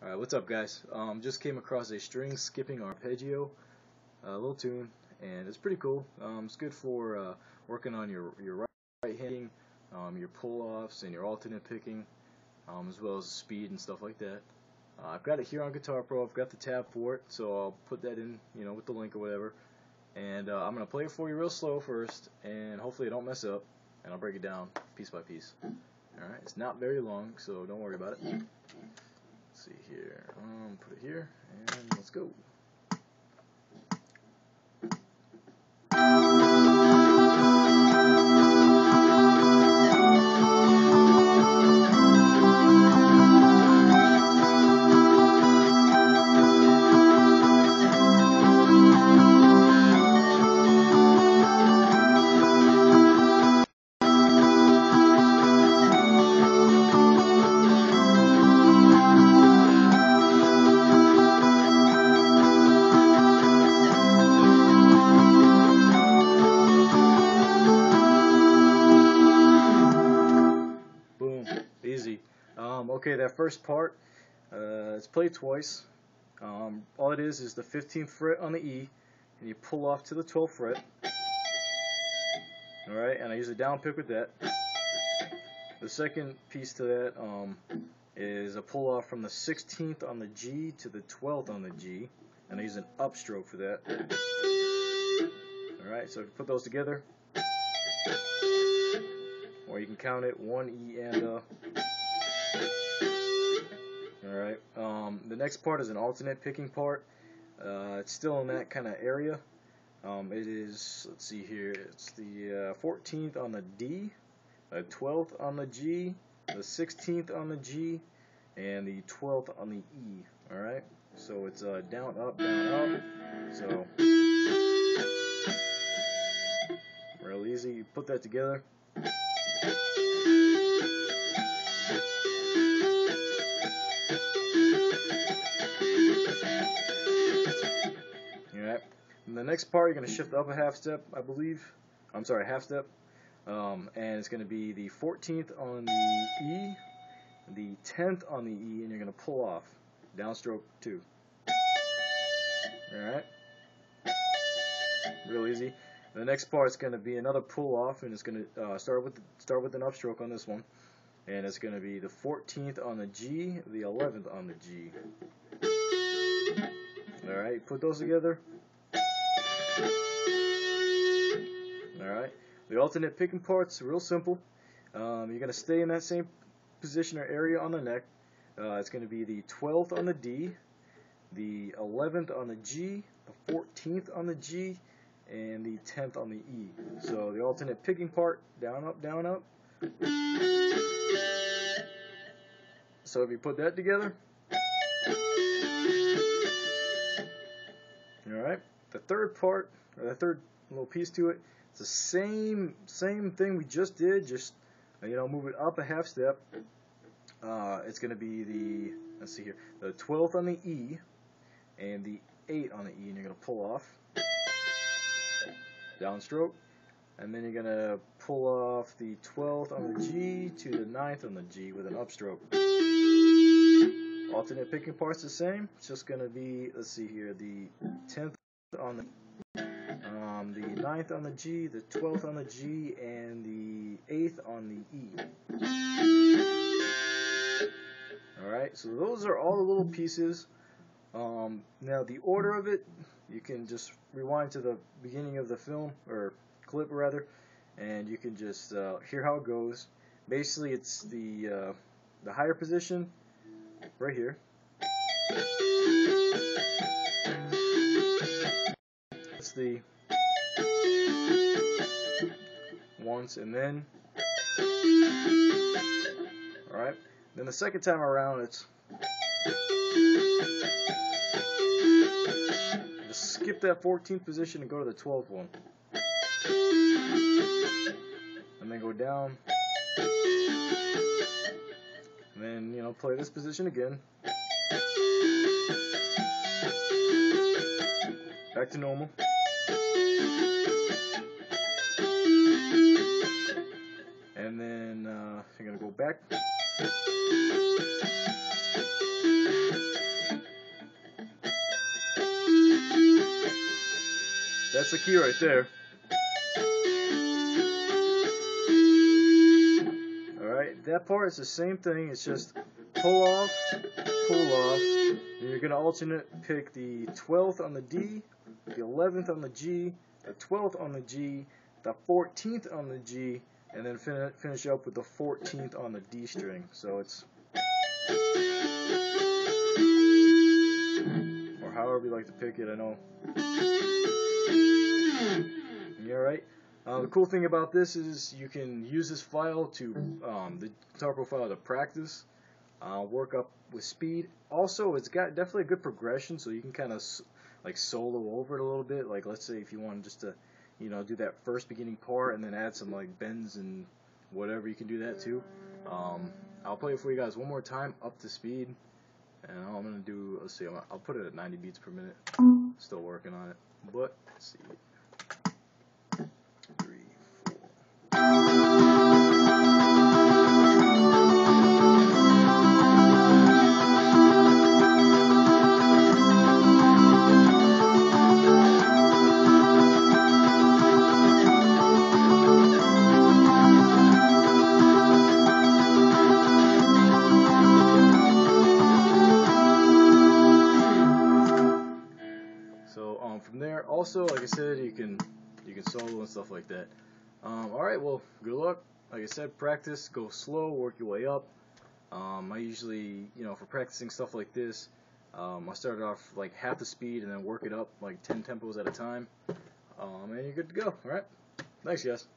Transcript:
Alright, what's up guys? Just came across a string skipping arpeggio, little tune, and it's pretty cool. It's good for working on your right handing, your pull-offs and your alternate picking, as well as speed and stuff like that. I've got it here on Guitar Pro. I've got the tab for it, so I'll put that in, with the link or whatever. And I'm gonna play it for you real slow first, and hopefully I don't mess up, and I'll break it down piece by piece. Alright, it's not very long, so don't worry about it. Let's see here, put it here, and let's go. Easy. Okay, that first part, it's played twice. All it is the 15th fret on the E, and you pull off to the 12th fret. Alright, and I use a down pick with that. The second piece to that is a pull off from the 16th on the G to the 12th on the G, and I use an upstroke for that. Alright, so put those together. Or you can count it 1 E and a. Alright, the next part is an alternate picking part. It's still in that kind of area. It is, let's see here, it's the 14th on the D, the 12th on the G, the 16th on the G, and the 12th on the E. Alright, so it's down, up, down, up. So, real easy. You put that together. And the next part, you're going to shift up a half step, I believe. I'm sorry, half step. And it's going to be the 14th on the E, the 10th on the E, and you're going to pull off. Downstroke 2. Alright? Real easy. The next part is going to be another pull off, and it's going to start with an upstroke on this one. And it's going to be the 14th on the G, the 11th on the G. Alright, put those together. Alright, the alternate picking part's real simple. You're going to stay in that same position or area on the neck. It's going to be the 12th on the D, the 11th on the G, the 14th on the G, and the 10th on the E. So the alternate picking part, down, up, down, up. So if you put that together, alright, the third part, or the third little piece to it, it's the same thing we just did, just move it up a half step. It's going to be the, let's see here, the 12th on the E and the 8th on the E, and you're going to pull off, downstroke, and then you're going to pull off the 12th on the G to the 9th on the G with an upstroke. Alternate picking part's the same. It's just going to be, let's see here, the 10th on the 9th on the G, the 12th on the G, and the 8th on the E. Alright, so those are all the little pieces. Now the order of it, you can just rewind to the beginning of the film, or clip rather, and you can just hear how it goes. Basically it's the higher position, right here. It's the once, and then, alright, then the second time around it's, just skip that 14th position and go to the 12th one, and then go down, and then play this position again, back to normal. And then you're going to go back that's the key right there. Alright, that part is the same thing. It's just pull off, pull off, and you're going to alternate pick the 12th on the D, the 11th on the G, the 12th on the G, the 14th on the G, and then finish up with the 14th on the D string. So it's, or however you like to pick it, I know. Alright. The cool thing about this is you can use this file to, the guitar profile to practice, work up with speed. Also, it's got definitely a good progression, so you can kind of like solo over it a little bit. Like, let's say if you want just to, you know, do that first beginning part and then add some like bends and whatever, you can do that too. I'll play it for you guys one more time up to speed, and all I'm gonna do, let's see, I'll put it at 90 beats per minute. Still working on it, but let's see. 3, 4. So from there, also, like I said, you can solo and stuff like that. Alright, well, good luck. Like I said, practice, go slow, work your way up. I usually, you know, for practicing stuff like this, I start off like half the speed and then work it up like 10 tempos at a time. And you're good to go. Alright, thanks guys.